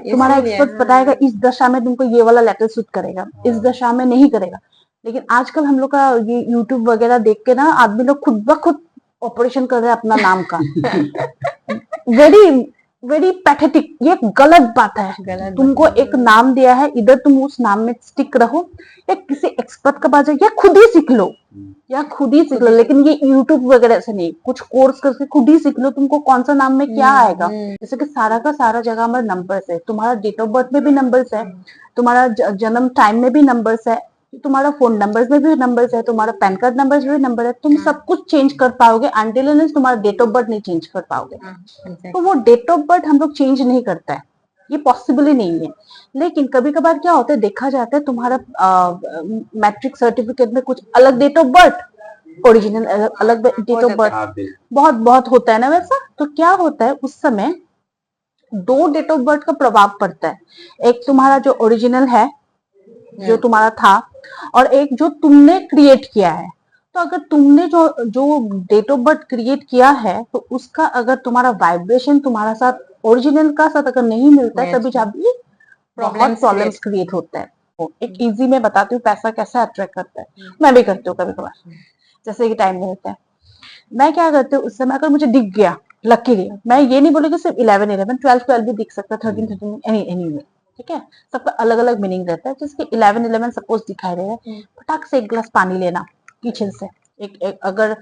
तुम्हारा इसीलिए एक्सपर्ट बताएगा इस दशा में तुमको ये वाला लेटर सूट करेगा, इस दशा में नहीं करेगा। लेकिन आजकल हम लोग का ये यूट्यूब वगैरह देख के ना आदमी लोग खुद ब खुद ऑपरेशन कर रहे हैं अपना नाम का। वेरी वेरी पैथेटिक, ये गलत बात है। गलत तुमको बात एक नाम दिया है, इधर तुम उस नाम में स्टिक रहो, या किसी एक्सपर्ट का पास जाओ, या खुद ही सीख लो, या खुद ही सीख लो। लेकिन ये यूट्यूब वगैरह से नहीं, कुछ कोर्स करके खुद ही सीख लो, तुमको कौन सा नाम में क्या आएगा। जैसे कि सारा का सारा जगह हमारे नंबर्स है, तुम्हारा डेट ऑफ बर्थ में भी नंबर्स है, तुम्हारा जन्म टाइम में भी नंबर्स है, तुम्हारा फोन नंबर्स में भी नंबर्स है, तुम्हारा पैन कार्ड नंबर्स में भी नंबर है। तुम सब कुछ चेंज कर पाओगे अनटिल अनलेस तुम्हारा डेट ऑफ बर्थ नहीं चेंज कर पाओगे। तो वो डेट ऑफ बर्थ हम लोग चेंज नहीं करता है, ये पॉसिबल ही नहीं है। लेकिन कभी कभार क्या होता है, देखा जाता है तुम्हारा मैट्रिक सर्टिफिकेट में कुछ अलग डेट ऑफ बर्थ, ओरिजिनल अलग डेट ऑफ बर्थ, बहुत बहुत होता है ना वैसा। तो क्या होता है उस समय, दो डेट ऑफ बर्थ का प्रभाव पड़ता है। एक तुम्हारा जो ओरिजिनल है, जो तुम्हारा था, और एक जो तुमने क्रिएट किया है। तो अगर तुमने जो जो डेट ऑफ बर्थ क्रिएट किया है, तो उसका अगर तुम्हारा वाइब्रेशन तुम्हारा साथ ओरिजिनल का साथ अगर नहीं मिलता है, तभी जब भी बहुत प्रॉब्लम्स क्रिएट होता है। एक इजी में बताती हूँ पैसा कैसा अट्रैक्ट करता है, मैं भी करती हूँ कभी कभार। जैसे कि टाइम मिलता है, मैं क्या करती हूँ उस समय, अगर मुझे दिख गया लकीली, मैं ये नहीं बोलूँगी सिर्फ 11 11, 12 12 भी दिख सकता है, 13 13, एनी वे, ठीक है। सबका अलग अलग मीनिंग रहता है। जैसे कि 11 11 सपोज दिखाई दे रहा है, फटाक से एक गिलास पानी लेना किचन से, एक अगर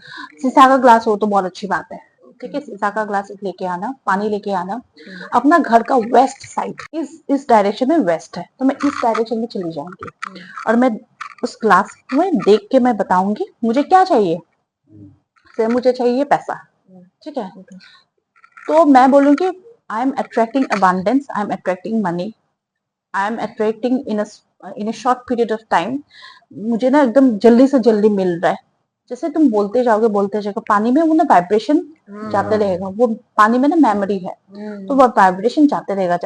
शीशा का ग्लास हो तो बहुत अच्छी बात है, ठीक है। शीशा का ग्लास एक लेके आना, पानी लेके आना, अपना घर का वेस्ट साइड, इस डायरेक्शन में वेस्ट है, तो मैं इस डायरेक्शन में चली जाऊंगी, और मैं उस ग्लास में देख के मैं बताऊंगी मुझे क्या चाहिए। से मुझे चाहिए पैसा, ठीक है। तो मैं बोलूंगी I am attracting abundance, I am attracting money, I am attracting in a short period of time. मुझे ना एकदम जल्दी से जल्दी मिल रहा है। जैसे तुम बोलते जाओगे, पानी में वो ना वाइब्रेशन जाते रहेगा, वो पानी में ना मेमोरी है, तो वो वाइब्रेशन जाते रहेगा।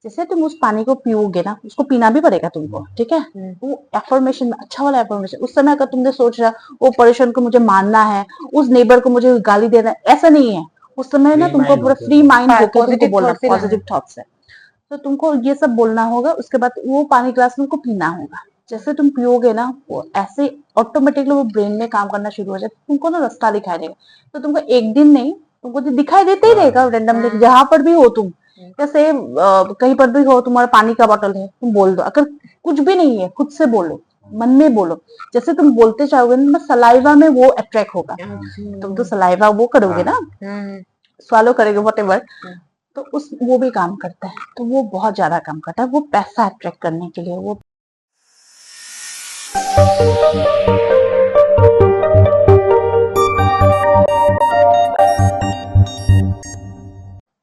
जैसे तुम उस पानी को पियोगे ना, उसको पीना भी पड़ेगा तुमको, ठीक है। वो एफर्मेशन, अच्छा वाला एफर्मेशन, उस समय अगर तुमने सोच रहा वो पर्सन को मुझे मानना है, उस नेबर को मुझे गाली देना है, ऐसा नहीं है। उस समय ना तुमको पूरा फ्री माइंड होकर तुमको बोलना, पॉजिटिव थॉट्स है, तो तुमको ये सब बोलना होगा। उसके बाद वो पानी ग्लास तुमको पीना होगा। जैसे तुम पियोगे ना, वो ऐसे ऑटोमेटिकली वो ब्रेन में काम करना शुरू हो जाए, तुमको ना रास्ता दिखाई देगा। तो तुमको एक दिन नहीं, तुमको तो दिखाई देते ही रहेगा रेंडमली, जहां पर भी हो तुम। जैसे कहीं पर भी हो, तुम्हारा पानी का बोतल है, तुम बोल दो। अगर कुछ भी नहीं है, खुद से बोलो, मन में बोलो। जैसे तुम बोलते चाहोगे ना, सलाइवा में वो अट्रैक्ट होगा। तुम तो सलाइवा वो करोगे ना, स्वालो करेंगे वट एवर, तो उस वो भी काम करता है। तो वो बहुत ज्यादा काम करता है, वो पैसा अट्रैक्ट करने के लिए। वो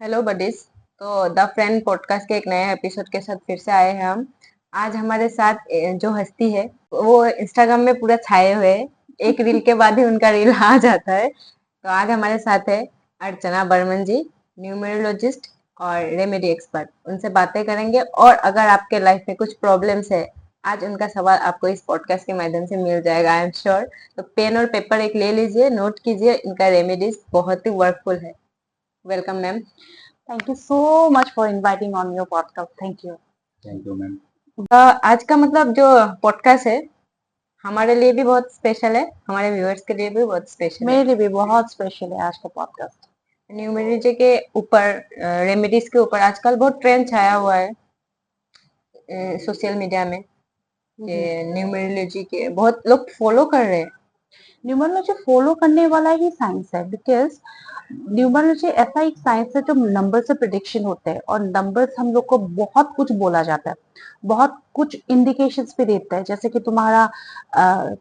हेलो बडीज। तो द फ्रेंड पॉडकास्ट के एक नए एपिसोड के साथ फिर से आए हैं हम। आज हमारे साथ जो हस्ती है वो इंस्टाग्राम में पूरा छाए हुए हैं, एक रील के बाद ही उनका रील आ जाता है। तो आज हमारे साथ है अर्चना बर्मन जी, न्यूमरोलॉजिस्ट और रेमेडी एक्सपर्ट। उनसे बातें करेंगे, और अगर आपके लाइफ में कुछ प्रॉब्लम्स है, आज उनका सवाल आपको इस पॉडकास्ट के माध्यम से मिल जाएगा, आई एम श्योर। तो पेन और पेपर एक ले लीजिए, नोट कीजिए, इनका रेमेडीज बहुत ही वर्कफुल है। Welcome ma'am. Thank you so much for inviting on your podcast. Thank you ma'am. आज का मतलब जो पॉडकास्ट है हमारे लिए भी बहुत स्पेशल है, हमारे व्यूअर्स के लिए भी बहुत स्पेशल है। मेरे लिए भी बहुत स्पेशल है आज का पॉडकास्ट। न्यूमरोलॉजी के ऊपर, रेमेडीज के ऊपर आजकल बहुत ट्रेंड छाया हुआ है सोशल मीडिया में, न्यूमरोलॉजी के बहुत लोग फॉलो कर रहे हैं। न्यूमरोलॉजी फॉलो करने वाला ही साइंस है, बिकॉज न्यूमरोलॉजी ऐसा एक साइंस है जो नंबर से प्रिडिक्शन होते हैं, और नंबर्स हम लोग को बहुत कुछ बोला जाता है, बहुत कुछ इंडिकेशंस भी देता है। जैसे कि तुम्हारा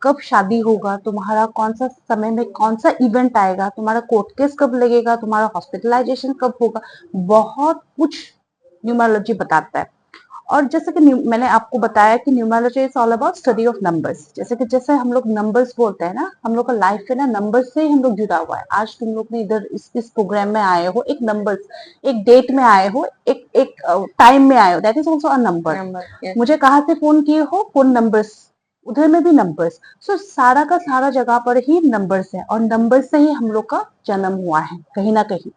कब शादी होगा, तुम्हारा कौन सा समय में कौन सा इवेंट आएगा, तुम्हारा कोर्ट केस कब लगेगा, तुम्हारा हॉस्पिटलाइजेशन कब होगा, बहुत कुछ न्यूमरोलॉजी बताता है। और जैसे कि मैंने आपको बताया कि numerology is all about study of numbers. जैसे हम लोग नंबर्स बोलते हैं ना, हम लोग का लाइफ है ना नंबर्स से ही हम लोग जुड़ा हुआ है। आज तुम लोग ने इधर इस प्रोग्राम में आए हो, एक नंबर्स, एक डेट में आए हो, एक एक टाइम में आए हो, that is also a number. मुझे कहाँ से फोन किए हो, फोन नंबर्स, उधर में भी नंबर्स। सो सारा का सारा जगह पर ही नंबर्स है, और नंबर से ही हम लोग का जन्म हुआ है कहीं ना कहीं।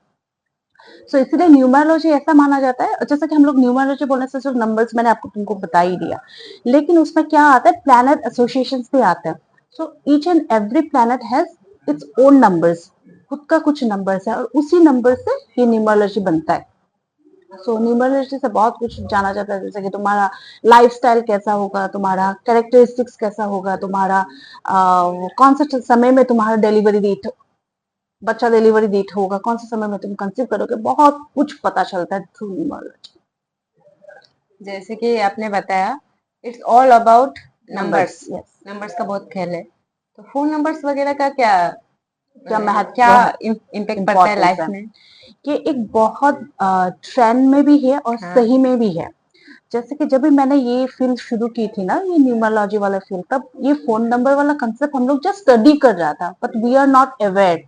सो इसलिए न्यूमरोलॉजी ऐसा माना जाता है, जैसे कि हम लोग न्यूमरोलॉजी बोलने से सिर्फ नंबर्स मैंने आपको तुमको बता ही दिया, लेकिन उसमें क्या आता है, प्लैनेट एसोसिएशंस भी आते हैं। So each and every planet has its own numbers, खुद का कुछ नंबर्स है, और उसी नंबर से ये न्यूमरोलॉजी बनता है। सो न्यूमरोलॉजी से बहुत कुछ जाना जाता है, जैसे कि तुम्हारा लाइफस्टाइल कैसा होगा, तुम्हारा कैरेक्टरिस्टिक्स कैसा होगा, तुम्हारा कौन सा समय में तुम्हारा डिलीवरी डेट, बच्चा डिलीवरी डेट होगा, कौन से समय में तुम कंसीव करोगे, बहुत कुछ पता चलता है थ्रू न्यूमरोलॉजी। जैसे कि आपने बताया, it's all about numbers. Yes, numbers का बहुत खेल है। तो फोन नंबर्स वगैरह का क्या क्या महत्व क्या है, इम्पेक्ट पड़ता है इम्पोर्टेंस लाइफ है, में? ये एक बहुत ट्रेंड में भी है और हाँ। सही में भी है। जैसे कि जब भी मैंने ये फील्ड शुरू की थी ना, ये न्यूमरोलॉजी वाला फील्ड, तब ये फोन नंबर वाला कंसेप्ट हम लोग जस्ट स्टडी कर रहा था, but we are not aware,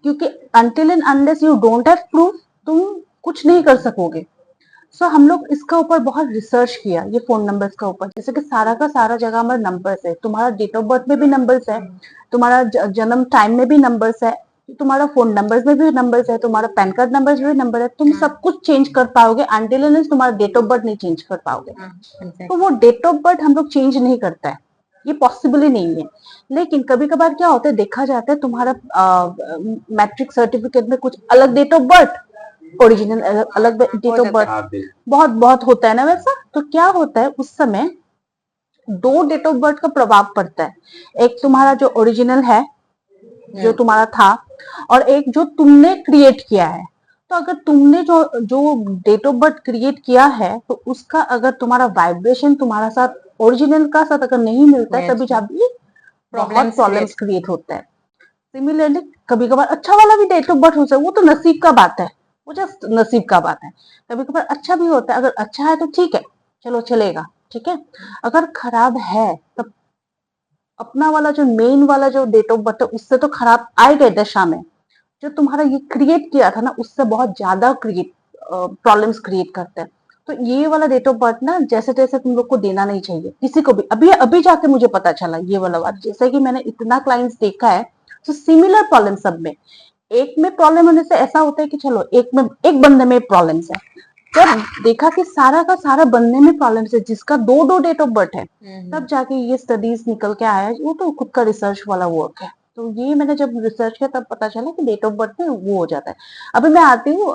क्योंकि until and unless you don't have proof, तुम कुछ नहीं कर सकोगे। सो हम लोग इसका ऊपर बहुत रिसर्च किया, ये फोन नंबर्स का ऊपर, जैसे कि सारा का सारा जगह हमारे नंबर्स है, तुम्हारा डेट ऑफ बर्थ में भी नंबर्स है, तुम्हारा जन्म टाइम में भी नंबर्स है, तुम्हारा फोन नंबर्स में भी नंबर्स है, तुम्हारा पैन कार्ड नंबर्स में भी नंबर है, तुम सब कुछ चेंज कर पाओगे अनटिल एंड तुम्हारा डेट ऑफ बर्थ नहीं चेंज कर पाओगे। तो वो डेट ऑफ बर्थ हम लोग चेंज नहीं करता है, ये पॉसिबल ही नहीं है। लेकिन कभी कभार क्या होता है, देखा जाता है तुम्हारा मैट्रिक सर्टिफिकेट में कुछ अलग डेट ऑफ बर्थ, ओरिजिनल अलग डेट ऑफ बर्थ, बहुत बहुत होता है ना वैसा। तो क्या होता है उस समय, दो डेट ऑफ बर्थ का प्रभाव पड़ता है, एक तुम्हारा जो ओरिजिनल है, जो तुम्हारा था, और एक जो तुमने क्रिएट किया है। तो अगर तुमने जो जो डेट ऑफ बर्थ क्रिएट किया है, तो उसका अगर तुम्हारा वाइब्रेशन तुम्हारा साथ ओरिजिनल का साथ अगर नहीं मिलता है, तभी जाके बहुत प्रॉब्लम्स क्रिएट होता है। सिमिलरली कभी कभार अच्छा वाला भी डेट ऑफ बर्थ हो सकता है, वो तो नसीब का बात है, वो जस्ट नसीब का बात है। कभी कभार अच्छा भी होता है, अगर अच्छा है तो ठीक है, चलो चलेगा, ठीक है। अगर खराब है, तब अपना वाला जो मेन वाला जो डेट ऑफ बर्थ है, उससे तो खराब आएगा दशा में। जो तुम्हारा ये क्रिएट किया था ना, उससे बहुत ज्यादा प्रॉब्लम्स क्रिएट करते हैं। तो ये वाला डेट ऑफ बर्थ ना, जैसे तैसे तुम लोग को देना नहीं चाहिए किसी को भी। अभी अभी जाके मुझे पता चला ये वाला बात, जैसे कि मैंने इतना क्लाइंट्स देखा है, तो सिमिलर प्रॉब्लम सब में, एक में प्रॉब्लम होने से ऐसा होता है कि चलो एक में, एक बंदे में प्रॉब्लम्स है, जब देखा कि सारा का सारा बंदे में प्रॉब्लम्स है, जिसका दो दो डेट ऑफ बर्थ है, तब जाके ये स्टडीज निकल के आया। वो तो खुद का रिसर्च वाला वर्क है। तो ये मैंने जब रिसर्च किया, तब पता चला कि डेट ऑफ बर्थ में वो हो जाता है। अभी मैं आती हूँ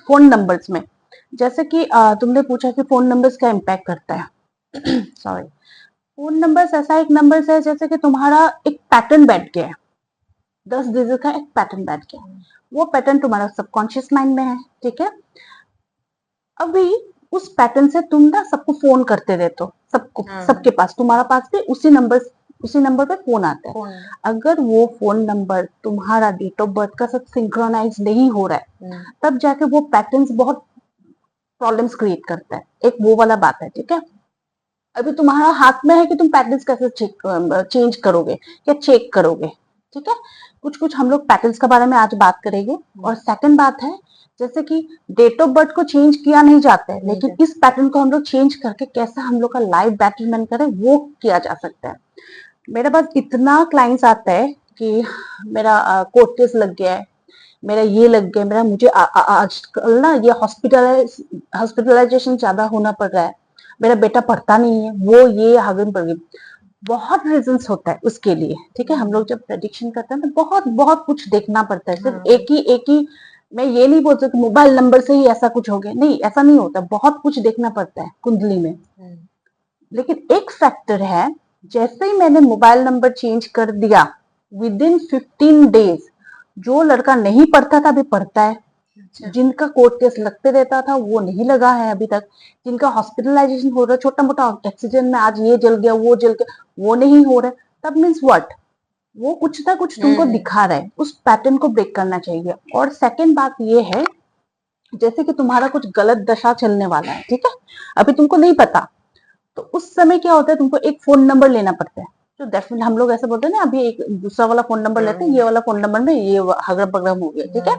फोन नंबर्स में। जैसे कि तुमने पूछा कि फोन नंबर्स क्या इम्पैक्ट करता है। सॉरी, फोन नंबर्स ऐसा एक नंबर है, जैसे कि तुम्हारा एक पैटर्न बैठ गया है, 10 डिजिट का एक पैटर्न बैठ गया, वो पैटर्न तुम्हारा सबकॉन्शियस माइंड में है, ठीक है। अभी उस पैटर्न से तुम ना सबको फोन करते रहते हो, सबको, सबके पास, तुम्हारा पास भी उसी नंबर पे फोन आता है। अगर वो फोन नंबर तुम्हारा डेट ऑफ बर्थ का साथ सिंक्रोनाइज नहीं हो रहा है, तब जाके वो पैटर्न्स बहुत प्रॉब्लम्स क्रिएट करता है। एक वो वाला बात है, ठीक है। अभी तुम्हारा हाथ में है कि तुम पैटर्न्स कैसे चेंज करोगे या चेक करोगे, ठीक है। कुछ कुछ हम लोग पैटर्न्स के बारे में आज बात करेंगे। और सेकंड बात है, जैसे कि डेट ऑफ बर्थ को चेंज किया नहीं जाता है, लेकिन इस पैटर्न को हम लोग चेंज करके कैसे हम लोग का लाइफ बेटरमेंट करें, वो किया जा सकता है। मेरे पास इतना क्लाइंट्स आता है कि मेरा कोर्ट केस लग गया है, मेरा ये लग गया, मेरा मुझे आजकल ना ये हॉस्पिटलाइजेशन ज्यादा होना पड़ रहा है, मेरा बेटा पढ़ता नहीं है, वो ये हागिन पड़ गई। बहुत रीजंस होता है उसके लिए, ठीक है। हम लोग जब प्रेडिक्शन करते हैं तो बहुत बहुत कुछ देखना पड़ता है। सिर्फ एक ही मैं ये नहीं बोल सकती मोबाइल नंबर से ही ऐसा कुछ हो गया, नहीं, ऐसा नहीं होता, बहुत कुछ देखना पड़ता है कुंडली में। लेकिन एक फैक्टर है, जैसे ही मैंने मोबाइल नंबर चेंज कर दिया, विद इन 15 डेज जो लड़का नहीं पढ़ता था अभी पढ़ता है। जिनका कोर्ट केस लगते रहता था वो नहीं लगा है अभी तक। जिनका हॉस्पिटलाइजेशन हो रहा है, छोटा मोटा एक्सीडेंट में आज ये जल गया वो जल गया, वो नहीं हो रहा है। तब मीन्स व्हाट, वो कुछ ना कुछ तुमको दिखा रहा है, उस पैटर्न को ब्रेक करना चाहिए। और सेकंड बात ये है, जैसे कि तुम्हारा कुछ गलत दशा चलने वाला है, ठीक है, अभी तुमको नहीं पता, तो उस समय क्या होता है, तुमको एक फोन नंबर लेना पड़ता है। तो डेफिनेटली हम लोग ऐसे बोलते हैं ना, अभी एक दूसरा वाला फोन नंबर लेते हैं, ये वाला फोन नंबर में ये हगड़म पगड़म हो गया, ठीक है।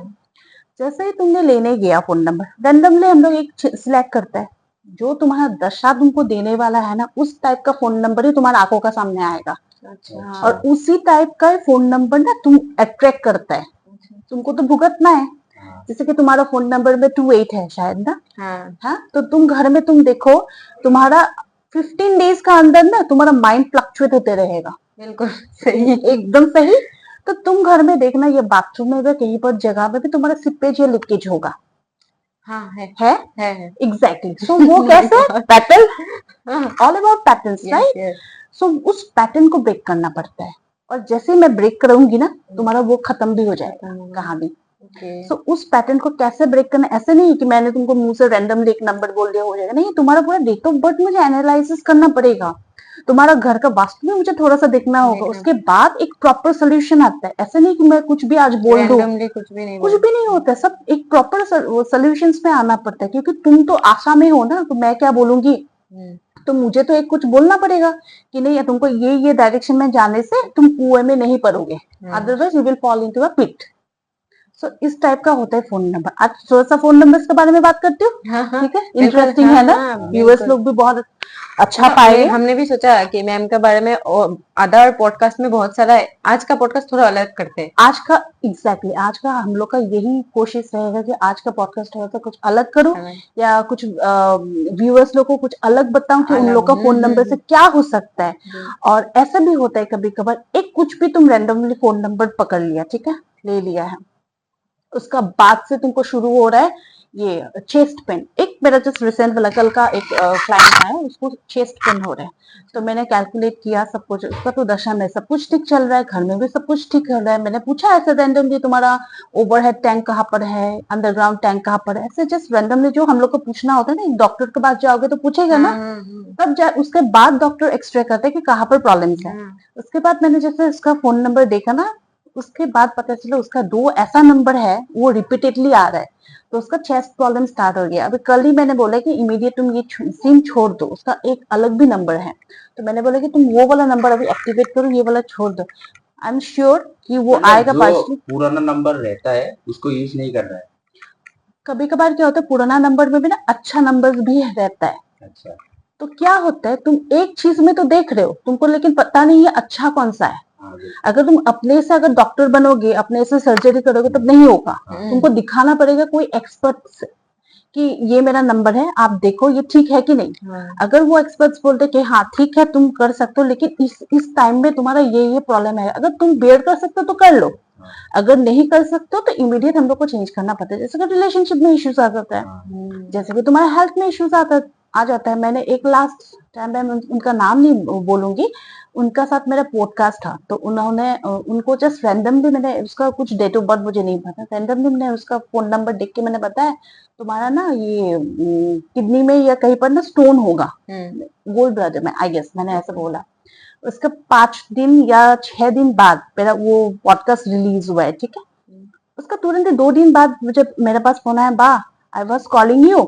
जैसे ही तुमने लेने गया फोन नंबर, रैंडमली हम लोग एक सिलेक्ट करता है, जो तुम्हारा दशा तुमको देने वाला है ना, उस टाइप का फोन नंबर ही तुम्हारा आंखों का सामने आएगा। और उसी टाइप का फोन नंबर ना तुम अट्रैक्ट करता है, तुमको तो भुगतना है। हाँ, जैसे कि तुम्हारा फोन नंबर में 28 है शायद ना, हाँ हाँ, तो तुम घर में तुम देखो, तुम्हारा 15 डेज का अंदर ना तुम्हारा माइंड फ्लक्चुएट होते रहेगा। बिल्कुल सही। एकदम सही। तो तुम घर में देखना, ये बाथरूम में भी कहीं पर जगह में भी तुम्हारा सिपेज या लीकेज होगा, हाँ है है है। एग्जैक्टली। सो वो कैसे पैटर्न, हाँ all about patterns, yes right? Yes. So उस पैटर्न को ब्रेक करना पड़ता है, और जैसे ही मैं ब्रेक करूंगी ना, तुम्हारा वो खत्म भी हो जाएगा कहानी। ओके। सो उस पैटर्न को कैसे ब्रेक करना, ऐसे नहीं कि मैंने तुमको मुंह से रैंडमली एक नंबर बोल दिया हो जाएगा, नहीं, तुम्हारा पूरा डेट ऑफ बर्थ मुझे एनालिसिस करना पड़ेगा, तुम्हारा घर का वास्तु में मुझे थोड़ा सा देखना होगा, देखना उसके बाद एक प्रॉपर सोल्यूशन आता है। ऐसा नहीं कि मैं कुछ भी आज बोल दूं, रैंडमली कुछ भी नहीं कुछ बोल। भी नहीं होता है, सब एक प्रॉपर सोल्यूशंस में आना पड़ता है, क्योंकि तुम तो आशा में हो ना, तो मैं क्या बोलूंगी, तो मुझे तो एक कुछ बोलना पड़ेगा कि नहीं, या तुमको ये डायरेक्शन में जाने से तुम कुएं में नहीं पड़ोगे, otherwise you will fall into a pit. So इस टाइप का होता है फोन नंबर। आज थोड़ा सा फोन नंबर्स के बारे में बात करती हूँ, हाँ हाँ ठीक है? बिल्कुल, इंटरेस्टिंग हाँ है ना, हाँ व्यूअर्स बिल्कुल। लोग भी बहुत अच्छा हमने पाएंगे। हमने भी सोचा कि मैम के बारे में अदर पॉडकास्ट में बहुत सारा है, आज का पॉडकास्ट थोड़ा अलग करते हैं। आज का एग्जैक्टली आज का हम लोग का यही कोशिश रहेगा कि आज का पॉडकास्ट थोड़ा सा कुछ अलग करूं, या कुछ व्यूअर्स लोग को कुछ अलग बताऊं कि उन अलग, लोग का फोन नंबर से क्या हो सकता है। हम्म। और ऐसा भी होता है कभी कभार, एक कुछ भी तुम रैंडमली फोन नंबर पकड़ लिया, ठीक है, ले लिया है, उसका बाद से तुमको शुरू हो रहा है ये चेस्ट पेन। एक मेरा जस्ट रिसेंट वाला कल का एक क्लाइंट है, उसको चेस्ट पेन हो रहा है, तो मैंने कैलकुलेट किया सब कुछ, उसका तो दशा में सब कुछ ठीक चल रहा है, घर में भी सब कुछ ठीक चल रहा है। मैंने पूछा ऐसे रैंडमली, तुम्हारा ओवरहेड टैंक कहाँ पर है, अंडरग्राउंड टैंक कहाँ पर है, ऐसे जस्ट रैंडमली जो हम लोग को पूछना होता है ना, एक डॉक्टर के पास जाओगे तो पूछेगा ना, तब उसके बाद डॉक्टर एक्सरे करते हैं कि कहाँ पर प्रॉब्लम्स है। उसके बाद मैंने जैसे उसका फोन नंबर देखा ना, उसके बाद पता चला उसका 2 ऐसा नंबर है वो रिपीटेडली आ रहा है, तो उसका चेस्ट प्रॉब्लम स्टार्ट हो गया। अभी कल ही मैंने बोला कि इमीडिएट तुम ये सिम छोड़ दो, उसका एक अलग भी नंबर है, तो मैंने बोला कि तुम वो वाला नंबर अभी एक्टिवेट करो, ये वाला छोड़ दो। आई एम श्योर कि वो मतलब आएगा जो पार्शली। पुराना नंबर रहता है उसको यूज नहीं कर रहा है। कभी कभार क्या होता है, पुराना नंबर में भी ना अच्छा नंबर भी रहता है, अच्छा, तो क्या होता है, तुम एक चीज में तो देख रहे हो तुमको, लेकिन पता नहीं है अच्छा कौन सा है। हाँ बिल्कुल। अगर तुम अपने से अगर डॉक्टर बनोगे, अपने से सर्जरी करोगे, तब नहीं होगा, तुमको दिखाना पड़ेगा कोई एक्सपर्ट से कि ये मेरा नंबर है, आप देखो ये ठीक है कि नहीं। अगर वो एक्सपर्ट्स बोलते कि हाँ ठीक है तुम कर सकते हो, लेकिन इस टाइम में तुम्हारा ये प्रॉब्लम है, अगर तुम बेयर कर सकते हो तो कर लो, अगर नहीं कर सकते हो तो इमीडिएट हम लोग को चेंज करना पड़ता है। जैसे कि रिलेशनशिप में इश्यूज आ जाता है, जैसे कि तुम्हारा हेल्थ में इश्यूज आ जाता है। मैंने एक लास्ट टाइम में उनका नाम नहीं बोलूंगी, उनका साथ मेरा पॉडकास्ट था, तो उन्होंने उनको जस्ट रैंडमली, मैंने उसका कुछ डेट ऑफ बर्थ मुझे नहीं पता, रैंडमली मैंने उसका फोन नंबर देख के मैंने बताया, तुम्हारा ना ये किडनी में या कहीं पर ना स्टोन होगा, गोल्ड ब्लैडर में, आई गेस मैंने ऐसा बोला। उसके 5 दिन या 6 दिन बाद मेरा वो पॉडकास्ट रिलीज हुआ है, ठीक है, उसका तुरंत 2 दिन बाद मुझे मेरे पास फोन आया, बा आई वॉज कॉलिंग यू,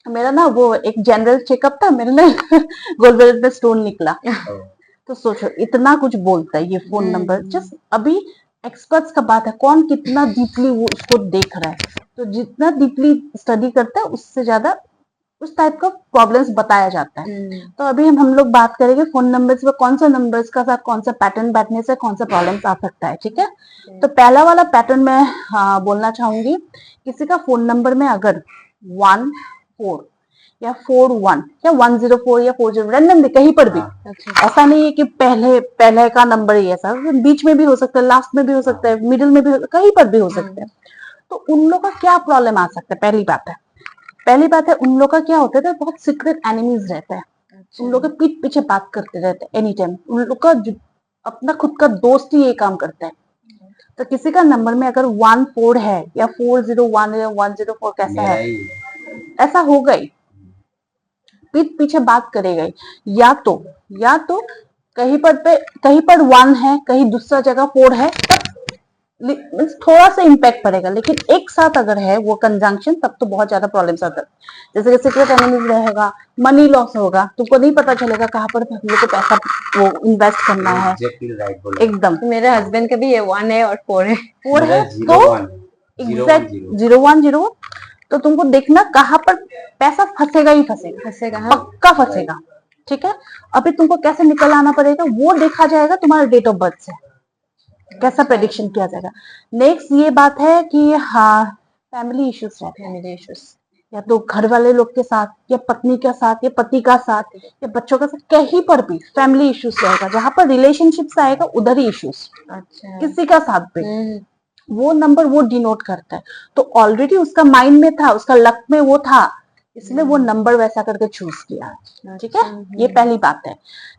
मेरा ना वो एक जनरल चेकअप था, मेरे ना गोल्ड ब्लैडर में स्टोन निकला। तो सोचो इतना कुछ बोलता है ये फोन नंबर। जस्ट अभी एक्सपर्ट्स का बात है, कौन कितना डीपली वो उसको देख रहा है, तो जितना डीपली स्टडी करता है उससे ज्यादा उस टाइप का प्रॉब्लम्स बताया जाता है। तो अभी हम लोग बात करेंगे फोन नंबर्स में कौन सा नंबर्स का साथ कौन सा पैटर्न बैठने से कौन सा प्रॉब्लम्स आ सकता है, ठीक है। तो पहला वाला पैटर्न मैं बोलना चाहूंगी, किसी का फोन नंबर में अगर 14 या 41 या 104 या 40 रैंडमली कहीं पर भी, ऐसा नहीं है कि पहले का नंबर ही ऐसा, बीच में भी हो सकता है, लास्ट में भी हो सकता है, मिडिल में भी हो, कहीं पर भी हो सकता है। तो उन लोग का क्या प्रॉब्लम आ सकता है, पहली बात है उन लोग का क्या होता है, बहुत सीक्रेट एनिमीज रहता है, उन लोग के पीठ पीछे बात करते रहते हैं एनी टाइम, उन लोग का अपना खुद का दोस्त ही ये काम करता है। तो किसी का नंबर में अगर 14 है या 401 या 104 कैसा है, ऐसा हो गई, पीठ पीछे बात करेगा, या तो कहीं पर 1 है, कहीं दूसरा जगह 4 है, तब थोड़ा सा इम्पैक्ट पड़ेगा, लेकिन एक साथ अगर है वो कंजंक्शन, तब तो बहुत ज्यादा प्रॉब्लम्स आता है। जैसे कि सीक्रेट एनिमीज रहेगा, मनी लॉस होगा, तुमको नहीं पता चलेगा कहाँ पर हम लोग को पैसा वो इन्वेस्ट करना है। एकदम मेरे हस्बैंड का भी ये 1 है और 4 है। 4 है तो एग्जैक्ट 0101, तो तुमको देखना कहाँ पर पैसा फंसेगा ही फंसेगा, पक्का फंसेगा, ठीक है। अभी तुमको कैसे निकल आना पड़ेगा, वो देखा जाएगा तुम्हारे डेट ऑफ बर्थ से, कैसा प्रेडिक्शन किया जाएगा। नेक्स्ट ये बात है कि हाँ फैमिली इश्यूज रहते हैं, फैमिली इश्यूज, या तो घर वाले लोग के साथ, या पत्नी के साथ, या पति का साथ, या बच्चों के साथ, कहीं पर भी फैमिली इश्यूज रहेगा। जहां पर रिलेशनशिप्स आएगा उधर ही इश्यूज, अच्छा किसी का साथ भी हम्म, वो नंबर वो डिनोट करता है। तो ऑलरेडी उसका माइंड में था, उसका लक में वो था, इसलिए वो नंबर वैसा करके चूज किया। ठीक है, ये पहली बात है।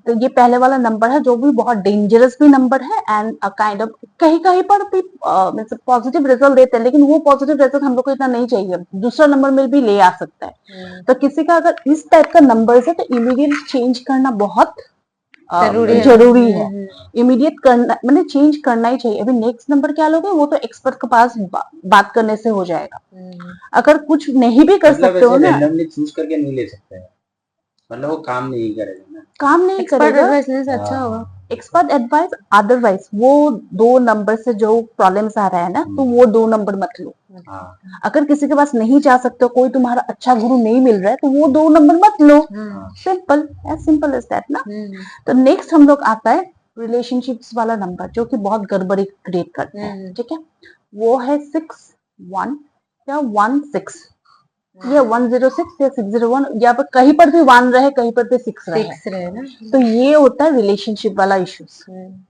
तो ये पहले वाला नंबर है जो भी बहुत डेंजरस भी नंबर है, एंड काइंड ऑफ कहीं कहीं पर भी पॉजिटिव रिजल्ट देते हैं, लेकिन वो पॉजिटिव रिजल्ट हम लोग को इतना नहीं चाहिए, दूसरा नंबर में भी ले आ सकता है। तो किसी का अगर इस टाइप का नंबर है तो इमीडिएट चेंज करना बहुत जरूरी है। इमीडिएट करना मैंने चेंज करना ही चाहिए। अभी नेक्स्ट नंबर क्या लोगे, वो तो एक्सपर्ट के पास बात करने से हो जाएगा। अगर कुछ नहीं भी कर मतलब सकते हो ऐसे ना, रैंडमली चूज करके नहीं ले सकते हैं, मतलब वो काम नहीं करेगा ना। काम नहीं एक्सपर्ट करेगा। एडवाइस लेने से अच्छा होगा। एक्सपर्ट एडवाइस अदरवाइज वो दो नंबर से जो प्रॉब्लम्स आ रहा है ना, तो वो दो नंबर मत लो। हाँ, अगर किसी के पास नहीं जा सकते हो, कोई तुम्हारा अच्छा गुरु नहीं मिल रहा है, तो वो दो नंबर मत लो। Simple, as simple as that ना। तो नेक्स्ट हम लोग आता है रिलेशनशिप्स वाला नंबर, जो कि बहुत गड़बड़ी क्रिएट करता है। ठीक है, वो है 6-1 या 1-6 या 106 या 601, या पर कहीं पर भी 1 रहे, कहीं पर भी 6 रहे। 6 रहे ना। तो ये होता है रिलेशनशिप वाला इश्यूज।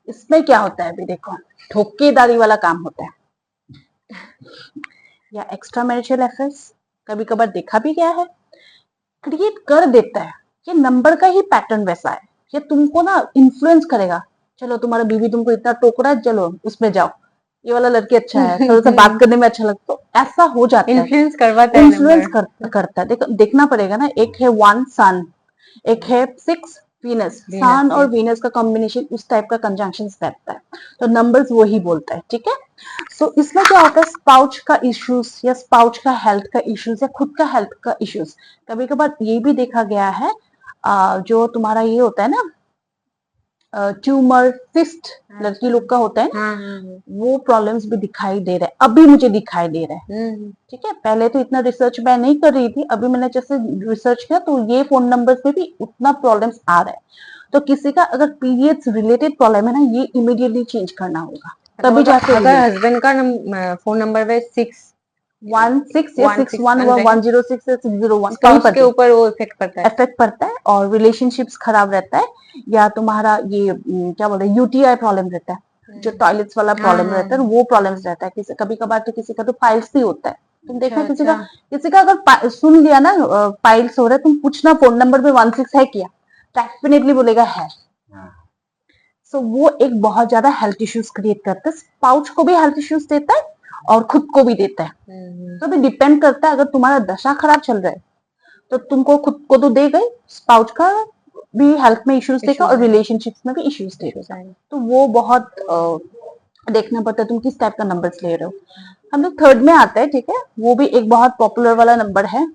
इसमें क्या होता है, अभी देखो, ठोकेदारी वाला काम होता है, या एक्स्ट्रा मैरिटल अफेयर्स कभी कभार देखा भी गया है, क्रिएट कर देता है। ये नंबर का ही पैटर्न वैसा है, ये तुमको ना इन्फ्लुएंस करेगा। चलो तुम्हारा बीवी तुमको इतना टोक रहा है, चलो उसमें जाओ, ये वाला लड़की अच्छा है, थोड़ा सा बात करने में अच्छा लगता है, तो ऐसा हो जाता है। इन्फ्लुएंस करवाता है इन्फ्लुएंस नंबर। करता है। देखना पड़ेगा ना, एक है 1 सन, एक है 6 वीनस। सन और वीनस का कॉम्बिनेशन उस टाइप का कंजंक्शन बैठता है, तो नंबर्स वही बोलता है। ठीक है, सो इसमें क्या होता है, स्पाउच का इश्यूज या स्पाउच का हेल्थ का इश्यूज या खुद का हेल्थ का इश्यूज। कभी कभार ये भी देखा गया है, जो तुम्हारा ये होता है ना, ट्यूमर सिस्ट लड़की लोग का होता है ना, वो प्रॉब्लम्स भी दिखाई दे रहे हैं, अभी मुझे दिखाई दे रहे हैं। ठीक है, पहले तो इतना रिसर्च मैं नहीं कर रही थी, अभी मैंने जैसे रिसर्च किया तो ये फोन नंबर पे भी उतना प्रॉब्लम्स आ रहा है। तो किसी का अगर पीरियड्स रिलेटेड प्रॉब्लम है ना, ये इमीडिएटली चेंज करना होगा, तभी जाके अगर हस्बैंड का फोन नंबर पे 6-16 या 61 हुआ, 106 या 601, स्पाउस के ऊपर वो इफेक्ट पड़ता है। इफेक्ट पड़ता है, और रिलेशनशिप्स खराब रहता है, या तुम्हारा ये क्या बोलते हैं, यूटीआई प्रॉब्लम रहता है, जो टॉयलेट्स वाला प्रॉब्लम रहता है, वो प्रॉब्लम्स रहता है। किसी कभी कभार तो किसी का तो पाइल्स भी होता है। तुम देखना, किसी का अगर सुन लिया ना पाइल्स हो रहा है, तुम पूछना फोन नंबर पे 16 है क्या, डेफिनेटली बोलेगा है। सो वो एक बहुत ज्यादा हेल्थ इश्यूज क्रिएट करता है, स्पाउच को भी हेल्थ इश्यूज देता है और खुद को भी देता है। तो भी डिपेंड करता है, अगर तुम्हारा दशा खराब चल रहा है तो तुमको खुद को तो देगा ही, स्पाउच का भी हेल्थ में इश्यूज देगा और रिलेशनशिप्स में भी इश्यूज देगा। तो वो बहुत देखना पड़ता है तुम किस टाइप का नंबर्स ले रहे हो। हम लोग थर्ड में आते हैं। ठीक है, वो भी एक बहुत पॉपुलर वाला नंबर है।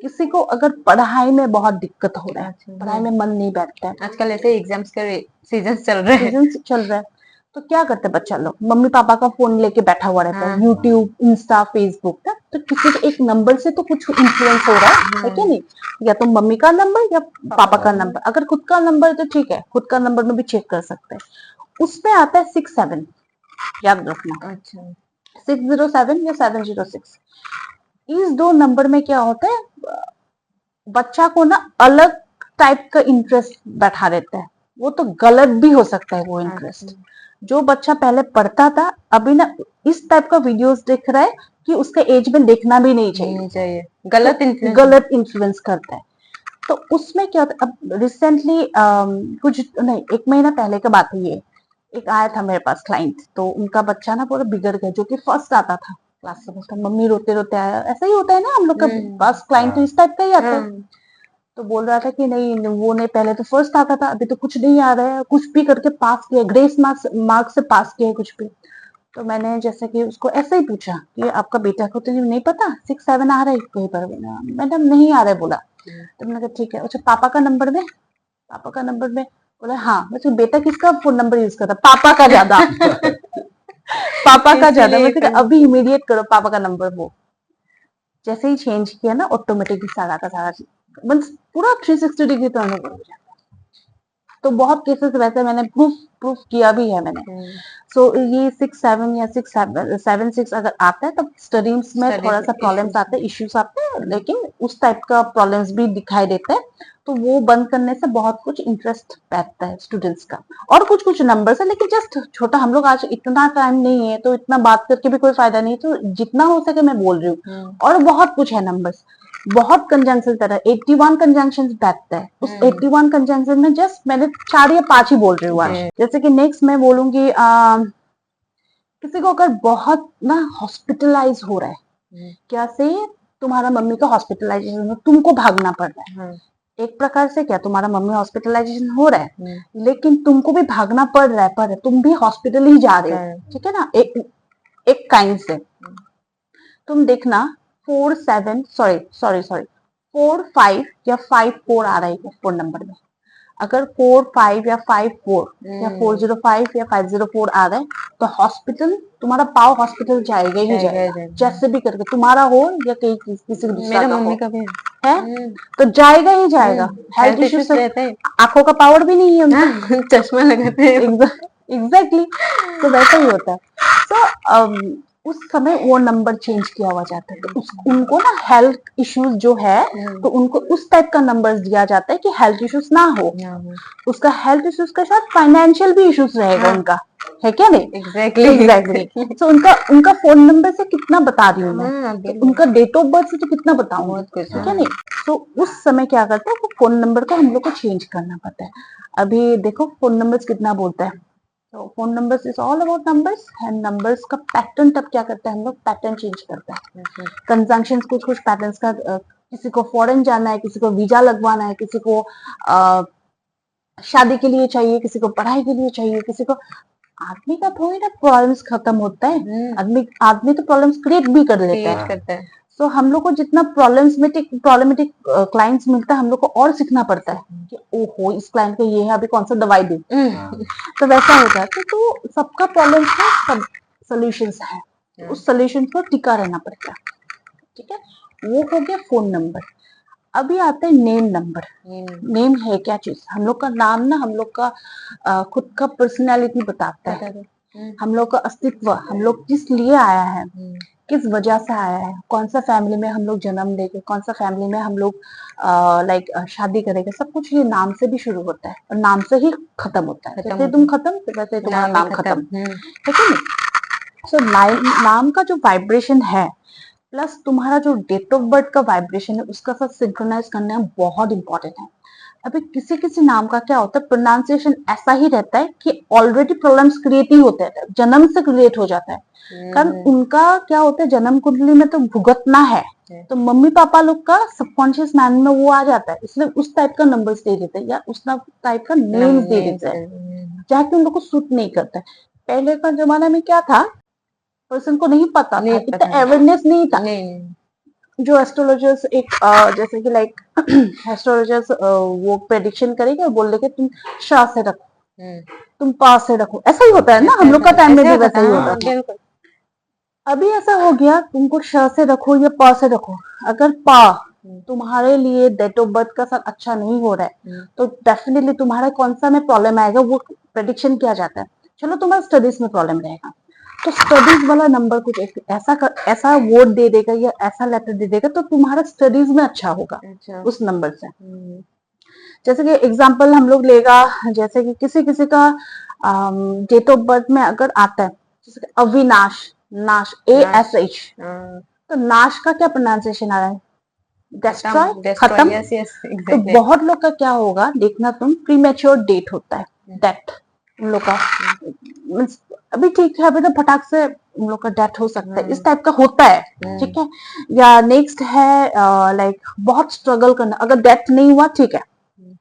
किसी को अगर पढ़ाई में बहुत दिक्कत हो रहा है, पढ़ाई में मन नहीं बैठता है, आजकल ऐसे एग्जाम्स के सीजन चल रहे हैं, तो क्या करते हैं बच्चा लोग, मम्मी पापा का फोन लेके बैठा हुआ रहता है, यूट्यूब, इंस्टा, फेसबुक ना, तो किसी के एक नंबर से तो कुछ इन्फ्लुएंस हो रहा है क्या नहीं, या तो मम्मी का नंबर या पापा का नंबर। अगर खुद का नंबर तो ठीक है, खुद का नंबर में भी चेक कर सकते हैं। उसमें आता है 6-7, याद रखना। अच्छा, 607 या 706, इस दो नंबर में क्या होता है, बच्चा को ना अलग टाइप का इंटरेस्ट बैठा देता है। वो तो गलत भी हो सकता है वो इंटरेस्ट। जो बच्चा पहले पढ़ता था, अभी ना इस टाइप का वीडियोस देख रहा है कि उसके एज में देखना भी नहीं चाहिए, गलत इन्फ्लुएंस करता है। तो उसमें क्या होता है, अब रिसेंटली कुछ नहीं, 1 महीना पहले का बात है ये, एक आया था मेरे पास क्लाइंट, तो उनका बच्चा ना पूरा बिगड़ गया, जो कि फर्स्ट आता था क्लास में, उसका मम्मी रोते रोते आया, ऐसा ही होता है ना हम लोग का पास क्लाइंट तो इस टाइप का ही आता है। तो बोल रहा था कि नहीं, वो नहीं, पहले तो फर्स्ट आता था, अभी तो कुछ नहीं आ रहा है, कुछ भी करके पास किया, ग्रेस मार्क्स से पास किया है कुछ भी। तो मैंने जैसे कि उसको ऐसे ही पूछा कि आपका बेटा को तो नहीं पता 6-7 आ रहा है कहीं पर, मैडम नहीं आ रहा है बोला। तो मैंने कहा ठीक है, अच्छा पापा का नंबर में, पापा का नंबर में, बोला हाँ। मैं बेटा किसका फोन नंबर यूज करता, पापा का ज्यादा पापा का ज्यादा। मैं अभी इमीडिएट करो पापा का नंबर। वो जैसे ही चेंज किया ना, ऑटोमेटिकली सारा का सारा पूरा 360 डिग्री टर्न ओवर हो जाता। तो बहुत केसेस वैसे मैंने प्रूफ किया भी है मैंने। सो ये 6-7 या 6-7 अगर आता है तब स्टडीज में Studies थोड़ा सा में प्रॉब्लम्स issues आते हैं, इश्यूज आते हैं, लेकिन उस टाइप का प्रॉब्लम्स भी दिखाई देते हैं। तो वो बंद करने से बहुत कुछ इंटरेस्ट बैठता है स्टूडेंट्स का। और कुछ कुछ नंबर्स है, लेकिन जस्ट छोटा, हम लोग आज इतना टाइम नहीं है तो इतना बात करके भी कोई फायदा नहीं, तो जितना हो सके मैं बोल रही हूँ। और बहुत कुछ है नंबर्स, बहुत कंजंक्शन तरह 81 कंजंक्शन बैठता है। उस 81 कंजंक्शन में जस्ट मैंने 4 या 5 ही बोल रही हूँ आज। जैसे कि नेक्स्ट मैं बोलूंगी किसी को अगर बहुत ना हॉस्पिटलाइज हो रहा है, क्या से तुम्हारा मम्मी का हॉस्पिटलाइजेशन, तुमको भागना पड़ रहा है। एक प्रकार से क्या तुम्हारा मम्मी हॉस्पिटलाइजेशन हो रहा है, लेकिन तुमको भी भागना पड़ रहा है, पर तुम भी हॉस्पिटल ही जा रहे हो, ठीक है ना। एक काइंड से तुम देखना 4-5 या 5-4 आ रहा है फोन नंबर में। अगर 4-5 या 5-4 या 405 या 504 आ रहा है तो हॉस्पिटल, तुम्हारा पाव हॉस्पिटल जाएगा ही जाएगा, जैसे भी करके, तुम्हारा हो या कहीं किसी दूसरा मेरा का मम्मी हो, का भी है तो जाएगा ही जाएगा। हेल्थ इश्यूज से रहते हैं। आंखों का पावर भी नहीं है उनका, चश्मा लगाते हैं। एग्जैक्टली। तो वैसा ही होता है। तो उस समय वो नंबर चेंज किया हुआ जाता है, तो उनको ना हेल्थ इश्यूज जो है तो उनको उस टाइप का नंबर दिया जाता है कि हेल्थ इश्यूज ना हो। उसका हेल्थ इश्यूज के साथ फाइनेंशियल भी इश्यूज रहेगा उनका, है क्या नहीं? एग्जैक्टली। तो उनका फोन नंबर से कितना बता रही हूँ मैं, तो उनका डेट ऑफ बर्थ से तो कितना बताऊंगी, ठीक है नहीं? तो उस समय क्या करते हैं, वो फोन नंबर को हम लोग को चेंज करना पड़ता है। अभी देखो फोन नंबर्स कितना बोलता है, तो phone numbers is all about numbers, and numbers का पैटर्न तब क्या करता है, हम लोग पैटर्न चेंज करता है। कंजंक्शन कुछ पैटर्न्स का, किसी को फॉरेन जाना है, किसी को वीजा लगवाना है, किसी को शादी के लिए चाहिए, किसी को पढ़ाई के लिए चाहिए, किसी को, आदमी का थोड़ी ना प्रॉब्लम्स खत्म होता है। आदमी तो प्रॉब्लम्स क्रिएट भी कर लेता है। तो हम लोग को जितना प्रॉब्लमेटिक क्लाइंट्स मिलता है, हम लोग को और सीखना पड़ता है कि ओहो इस क्लाइंट को ये है, अभी कौन सा दवाई दूं। तो वैसा होता है। तो सबका प्रॉब्लम है, सब सोल्यूशंस है, उस सोल्यूशन पर टिका रहना पड़ता है, ठीक है। वो हो गया फोन नंबर। अभी आता है नेम नंबर। नेम है क्या चीज, हम लोग का नाम ना हम लोग का खुद का पर्सनैलिटी बताता है, हम लोग का अस्तित्व, हम लोग किस लिए आया है, किस वजह से आया है, कौन सा फैमिली में हम लोग जन्म लेंगे, कौन सा फैमिली में हम लोग शादी करेंगे, सब कुछ ये नाम से भी शुरू होता है और नाम से ही खत्म होता है। जैसे तुम खत्म तो वैसे तुम्हारा नाम खत्म, ठीक है नहीं? सो नाम का जो वाइब्रेशन है प्लस तुम्हारा जो डेट ऑफ बर्थ का वाइब्रेशन है, उसका साथ सिंक्रोनाइज करना बहुत इंपॉर्टेंट है। अभी किसी किसी नाम का क्या होता है, प्रोनाउंसिएशन ऐसा ही रहता है कि ऑलरेडी प्रॉब्लम्स क्रिएट ही होते हैं, जन्म से क्रिएट हो जाता है। कारण उनका क्या होता है, जन्म कुंडली में तो भुगतना है, तो मम्मी पापा लोग का सबकॉन्शियस माइंड में वो आ जाता है, इसलिए उस टाइप का नंबर्स दे देते हैं या उस टाइप का नेम्स दे देते हैं, जाके उन लोग को सूट नहीं करता है। पहले का जमाना में क्या था, पर्सन को नहीं पता था, इतना अवेयरनेस नहीं था। जो एस्ट्रोलॉजर्स जैसे कि लाइक एस्ट्रोलॉजर्स वो प्रेडिक्शन करेंगे और बोल देंगे तुम शाह से रखो, तुम पा से रखो, ऐसा ही होता है ना, हम लोग का टाइम में भी वैसा ही होता था। अभी ऐसा हो गया, तुमको शाह से रखो या पा से रखो, अगर पा तुम्हारे लिए डेट ऑफ बर्थ का साथ अच्छा नहीं हो रहा है तो डेफिनेटली तुम्हारा कौन सा में प्रॉब्लम आएगा वो प्रेडिक्शन किया जाता है। चलो तुम्हारा स्टडीज में प्रॉब्लम रहेगा, तो स्टडीज वाला नंबर कुछ ऐसा वर्ड दे देगा या ऐसा लेटर दे देगा तो तुम्हारा स्टडीज में अच्छा होगा उस नंबर से। जैसे कि एग्जांपल हम लोग लेगा, जैसे कि किसी किसी का डेट ऑफ बर्थ में अगर आता है जैसे अविनाश, नाश, ASH, तो नाश का क्या प्रोनाउंसिएशन आ रहा है, डिस्ट्रॉय, खत्म। तो बहुत लोग का क्या होगा देखना तुम, प्रीमेच्योर डेट होता है, डेथ उन लोग का, अभी ठीक है, अभी तो फटाक से उन लोग का डेथ हो सकता है, इस टाइप का होता है, ठीक है। या नेक्स्ट है लाइक बहुत स्ट्रगल करना, अगर डेथ नहीं हुआ ठीक है,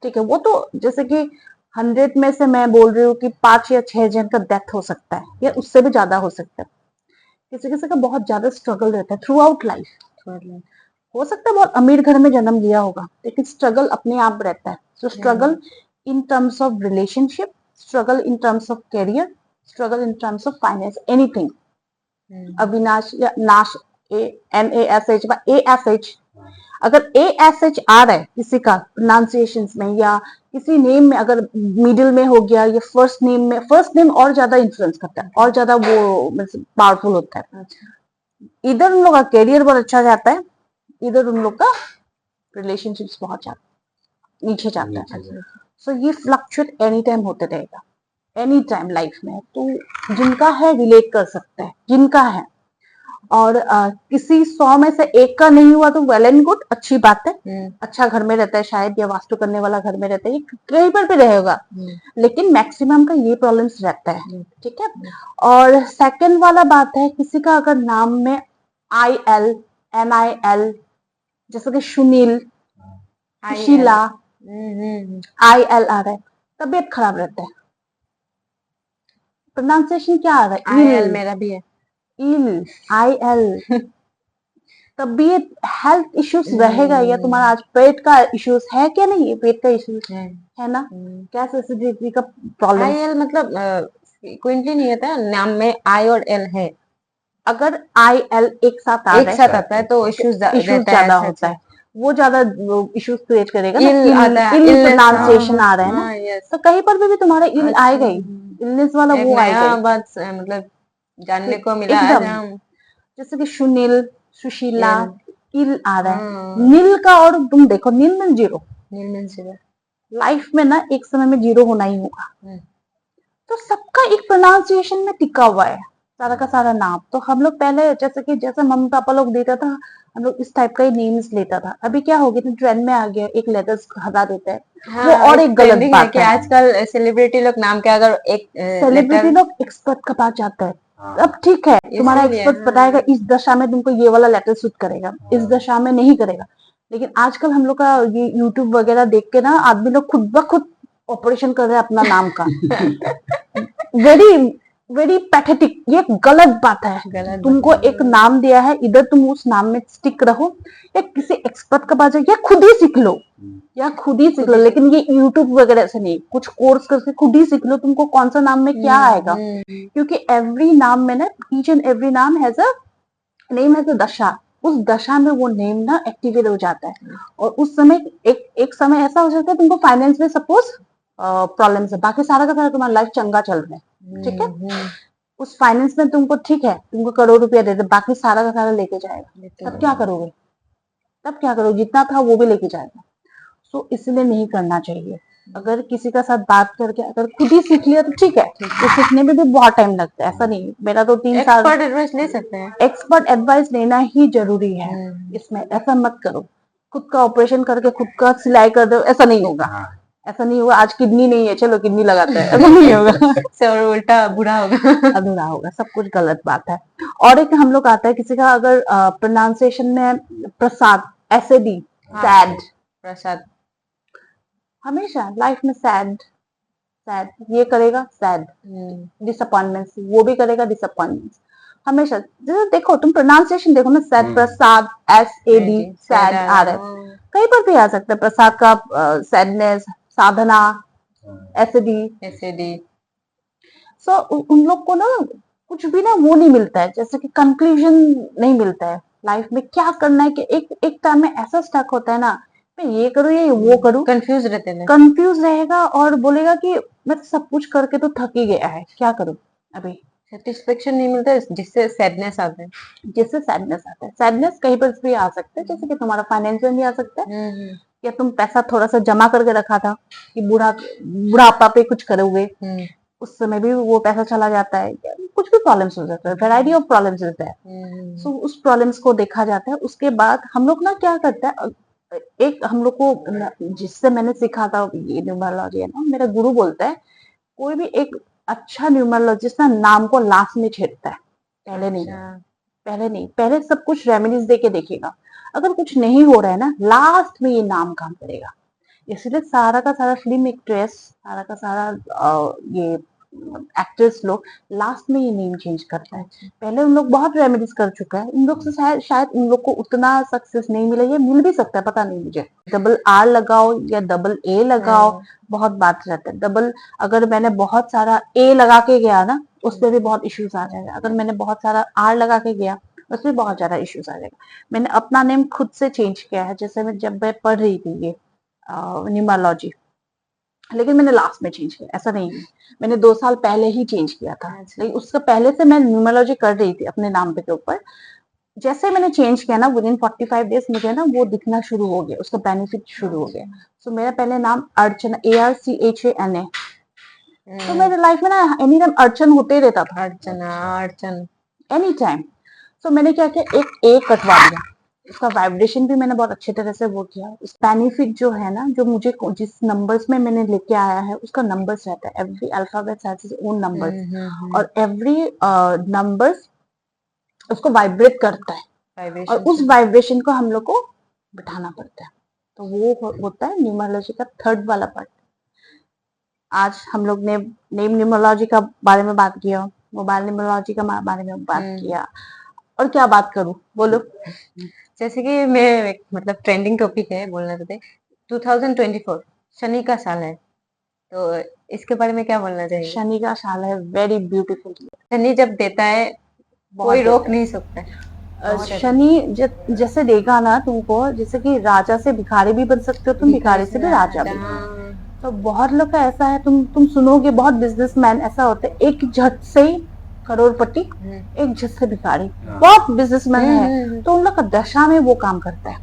ठीक है, वो तो जैसे कि 100 में से मैं बोल रही हूँ कि 5 या 6 जन का डेथ हो सकता है या उससे भी ज्यादा हो सकता है। किसी किसी का बहुत ज्यादा स्ट्रगल रहता है थ्रू आउट लाइफ, हो सकता है बहुत अमीर घर में जन्म लिया होगा लेकिन स्ट्रगल अपने आप रहता है। सो struggle in terms of relationship, struggle in terms of career, struggle in terms of finance, anything. Avinash या नाश, NASH ASH, अगर ASH आ रहा है किसी का प्रोनाउंसिएशन में या किसी नेम में अगर मिडिल में हो गया या फर्स्ट नेम और ज्यादा इन्फ्लुएंस करता है और ज्यादा वो पावरफुल होता है। अच्छा। इधर उन लोग का करियर बहुत अच्छा जाता है, इधर उन लोग का रिलेशनशिप्स बहुत ज्यादा नीचे जाता है। नीचे सो ये फ्लक्चुएट एनी टाइम होते रहेगा, एनी टाइम लाइफ में। तो जिनका है रिलेट कर सकते हैं, जिनका है। और किसी 100 में से एक का नहीं हुआ तो वेल एंड गुड, अच्छी बात है। अच्छा घर में रहता है शायद, या वास्तु करने वाला घर में रहता है, ये कहीं पर भी रहेगा, लेकिन मैक्सिमम का ये प्रॉब्लम्स रहता है। ठीक है। और सेकंड वाला बात है, किसी का अगर नाम में IL NIL, जैसे कि सुनील, सुशीला, IL आ रहा है, तबीयत खराब रहता है। प्रोनाउंसिएशन क्या आ रहा है? IL मेरा भी है। इल, IL। तबीयत हेल्थ इश्यूज रहेगा, या तुम्हारा आज पेट का इश्यूज है क्या? नहीं है, पेट का इश्यूज है ना? गैस एसिडिटी का प्रॉब्लम। IL मतलब फ्रीक्वेंटली नहीं होता है, नाम में I और L है। अगर IL एक साथ आ एक रहा साथ आता है तो इश्यूज इश्यूज ज्यादा होता है, वो ज्यादा इश्यूज क्रिएट करेगा ना। इल आता है, इल illness, प्रोनाउंसिएशन आ रहा है ना, हाँ, yes। तो कहीं पर भी तुम्हारा इल अच्छा, आएगा ही, इलनेस वाला एक वो नया आएगा ही। बात मतलब जानने को मिला आज एकदम, हम। जैसे कि सुनील, सुशीला, इल आ रहा है। हाँ। नील का, और तुम देखो नील में जीरो, नीलमन सिवा। लाइफ में ना एक समय में जीरो होना ही होगा। तो सबका एक प्रोनाउंसिएशन में टिका हुआ है सारा का सारा नाम। तो हम लोग पहले जैसे मम्मी पापा लोग देता था, हम लोग इस टाइप का ही नेम्स लेता था। अभी क्या हो गया, ट्रेंड में आ गया, एक लेटर्स हटा देता है, हाँ, वो और एक गलत ट्रेंडिंग है बात कि है। आजकल सेलिब्रिटी लोग नाम के अगर एक सेलिब्रिटी लेटर, लोग एक्सपर्ट के पास जाता है। हाँ। अब ठीक है, तुम्हारा इसीलिए, एक्सपर्ट हाँ। बताएगा इस दशा में तुमको ये वाला लेटर सूट करेगा, इस दशा में नहीं करेगा। लेकिन आजकल हम लोग का ये यूट्यूब वगैरह देख के ना, आदमी लोग खुद ब खुद ऑपरेशन कर रहे हैं अपना नाम का। वेरी वेरी पैथेटिक, ये गलत बात है। गलत तुमको बात है। एक नाम दिया है, इधर तुम उस नाम में स्टिक रहो, या किसी एक्सपर्ट के पास जाओ, या खुद ही सीख लो, या खुद ही सीख लो। लेकिन ये यूट्यूब वगैरह से नहीं, कुछ कोर्स करके खुद ही सीख लो, तुमको कौन सा नाम में क्या आएगा। क्योंकि एवरी नाम में ना, ईच एंड एवरी नाम has a name, has a दशा। उस दशा में वो नेम ना एक्टिवेट हो जाता है, और उस समय एक समय ऐसा हो जाता है तुमको फाइनेंस में सपोज प्रॉब्लम है, बाकी सारा का सारा तुम्हारा लाइफ चंगा चल रहा है। ठीक है। उस फाइनेंस में तुमको ठीक है, तुमको करोड़ रुपया दे दे, बाकी सारा का सारा लेके जाएगा, तब क्या करोगे? तब क्या करोगे? जितना था वो भी लेके जाएगा। सो इसलिए नहीं करना चाहिए। अगर किसी का साथ बात करके अगर खुद ही सीख लिया तो ठीक है, तो सीखने में भी बहुत टाइम लगता है, ऐसा नहीं। मेरा तो 3 साल। एक्सपर्ट एडवाइस ले सकते हैं। एक्सपर्ट एडवाइस लेना ही जरूरी है इसमें। ऐसा मत करो, खुद का ऑपरेशन करके खुद का सिलाई कर दो, ऐसा नहीं होगा। ऐसा नहीं होगा, आज किडनी नहीं है चलो किडनी लगाते हैं, ऐसा नहीं होगा। से और उल्टा बुरा होगा। अधूरा होगा, सब कुछ गलत बात है। और एक हम लोग आता है, किसी का अगर प्रोनाउंसिएशन में प्रसाद, ऐसे भी सैड, प्रसाद, हमेशा लाइफ में सैड सैड, ये करेगा सैड, डिसअपॉइंटमेंट्स, वो भी करेगा डिसअपॉइंटमेंट्स हमेशा। जैसे देखो तुम प्रोनाउंसिएशन देखो ना, सैड, प्रसाद, SAD, सैड आ रहा है, कहीं पर भी आ सकता है। प्रसाद का सैडनेस, साधना, SAD। सो उन लोग को ना कुछ भी ना वो नहीं मिलता है, जैसे कि कंक्लूजन नहीं मिलता है लाइफ में क्या करना है। कि एक टाइम में ऐसा स्टक होता है ना, मैं ये करूँ या वो करूँ, कंफ्यूज रहते हैं। कंफ्यूज रहेगा और बोलेगा कि मैं तो सब कुछ करके तो थक ही गया है, क्या करूँ अभी। सेटिस्फेक्शन नहीं मिलता है, जिससे सैडनेस आता है। जिससे सैडनेस आता है। सैडनेस कहीं पर भी आ सकता है, जैसे कि तुम्हारा फाइनेंशियल भी आ सकता है, या तुम पैसा थोड़ा सा जमा करके रखा था कि बुढ़ापा पे कुछ करोगे, उस समय भी वो पैसा चला जाता है। कुछ भी प्रॉब्लम्स हो जाता है, वैरायटी ऑफ प्रॉब्लम्स होता है। सो उस प्रॉब्लम्स को देखा जाता है। उसके बाद हम लोग ना क्या करते हैं, एक हम लोग को जिससे मैंने सीखा था ये न्यूमरोलॉजी है ना, मेरा गुरु बोलता है कोई भी एक अच्छा न्यूमरोलॉजिस्ट ना नाम को लास्ट में छेड़ता है, पहले नहीं। पहले सब कुछ रेमेडीज दे के देखेगा, अगर कुछ नहीं हो रहा है ना, लास्ट में ये नाम काम करेगा। इसलिए सारा का सारा फिल्म एक्ट्रेस, सारा का सारा ये एक्टर्स लोग लास्ट में ये नेम चेंज करता है। पहले उन लोग बहुत रेमेडीज कर चुका है, उन लोग से शायद उन लोग को उतना सक्सेस नहीं मिला, ये मिल भी सकता है, पता नहीं मुझे। RR लगाओ या AA लगाओ, बहुत बात रहता है। अगर मैंने बहुत सारा A लगा के गया ना, उसमें भी बहुत इश्यूज आ जाएगा। अगर मैंने बहुत सारा R लगा के गया, उसमें बहुत ज्यादा इश्यूज आ जाएगा। मैंने अपना नेम खुद से चेंज किया है, जैसे मैं जब मैं पढ़ रही थी ये न्यूमरोलॉजी, लेकिन मैंने लास्ट में चेंज किया, ऐसा नहीं है। मैंने 2 साल पहले ही चेंज किया था, अच्छा। लेकिन उससे पहले से मैं न्यूमरोलॉजी कर रही थी अपने नाम पे के ऊपर। जैसे मैंने चेंज किया ना, विद इन 45 डेज मुझे ना वो दिखना शुरू हो गया, उसका बेनिफिट शुरू हो गया। सो मेरा पहले नाम अर्चना, ARCHANA, तो मेरे लाइफ में ना एनी टाइम अर्चन होते ही रहता था, अर्चना, अर्चन। Any time. सो मैंने क्या किया, एक ए कटवा दिया, उसका वाइब्रेशन भी मैंने बहुत अच्छे तरह से वो किया। उस बेनिफिट जो है ना, जो मुझे जिस नंबर्स में मैंने लेके आया है, उसका नंबर्स रहता है, every alphabet has its own numbers, और एवरी नंबर्स उसको वाइब्रेट करता है, और वाइब्रेशन उस वाइब्रेशन को हम लोग को बिठाना पड़ता है। तो वो होता है न्यूमरोलॉजी का थर्ड वाला पार्ट। आज हम लोग ने नेम न्यूमरोलॉजी का बारे में बात किया, मोबाइल न्यूमरोलॉजी का बारे में बात किया, और क्या बात करूं, बोलो। जैसे कि मैं मतलब ट्रेंडिंग टॉपिक है बोलना चाहते 2024 शनि का साल है, तो इसके बारे में क्या बोलना चाहिए? शनि का साल है, वेरी ब्यूटीफुल। शनि जब देता है कोई रोक नहीं सकता। शनि जैसे देगा ना तुमको, जैसे कि राजा से भिखारी भी बन सकते हो तुम, भिखारी से भी राजा भी। तो बहुत लोग का ऐसा है, तुम सुनोगे बहुत बिजनेसमैन ऐसा होते हैं, एक झट से ही करोड़पति, एक झट से भिखारी, बहुत बिजनेसमैन है। तो उन लोग का दशा में वो काम करता है।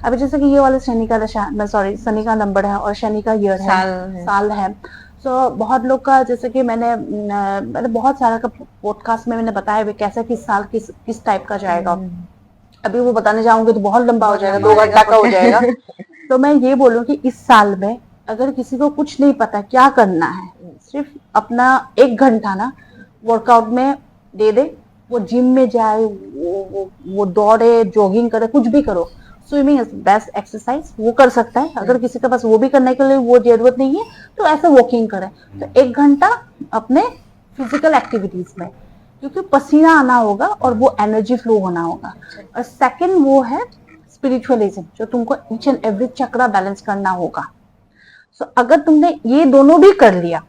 अभी जैसे कि ये वाला शनि का दशा, सॉरी शनि का नंबर है और शनि का ईयर है, साल है। तो बहुत लोग का, जैसे कि मैंने बहुत सारा का पॉडकास्ट में मैंने बताया भी कैसे किस साल किस टाइप का जाएगा। अभी वो बताने जाऊंगी तो बहुत लंबा हो जाएगा, 2 घंटा का हो जाएगा। तो मैं ये बोलूं कि इस साल में अगर किसी को कुछ नहीं पता क्या करना है, सिर्फ अपना 1 घंटा ना वर्कआउट में दे दे, वो जिम में जाए, वो दौड़े, जॉगिंग करे, कुछ भी करो। स्विमिंग इज बेस्ट एक्सरसाइज, वो कर सकता है। अगर किसी के पास वो भी करने के लिए वो जरूरत नहीं है तो ऐसे वॉकिंग करे। तो 1 घंटा अपने फिजिकल एक्टिविटीज में, क्योंकि पसीना आना होगा और वो एनर्जी फ्लो होना होगा। और सेकंड वो है स्पिरिचुअलिज्म, जो तुमको each and every chakra balance करना होगा। सो अगर तुमने ये दोनों भी कर लिया,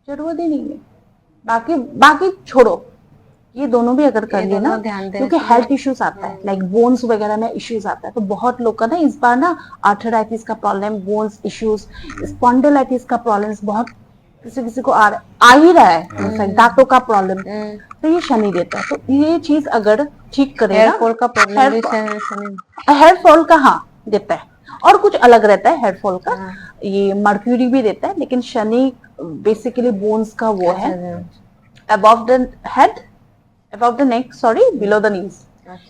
जरूरत ही नहीं है बाकी बाकी छोड़ो, ये दोनों भी अगर कर लिए ना, क्योंकि हेल्थ इश्यूज आता है, लाइक बोन्स वगैरह में इश्यूज आता है। तो बहुत लोग का ना इस बार ना आर्थराइटिस का प्रॉब्लम, बोन्स इश्यूज, स्पॉन्डिलाइटिस का प्रॉब्लम्स बहुत किसी किसी को आ ही रहा है, दांतों का प्रॉब्लम। तो ये शनि देता है। तो ये चीज अगर ठीक करे ना, हेयर फॉल का प्रॉब्लम भी हेयर फॉल का हाँ देता है, और कुछ अलग रहता है हेयर फॉल का। ये मर्क्यूरी भी देता है, लेकिन शनि बेसिकली बोन्स का वो है, above the head, above the neck, sorry below the knees,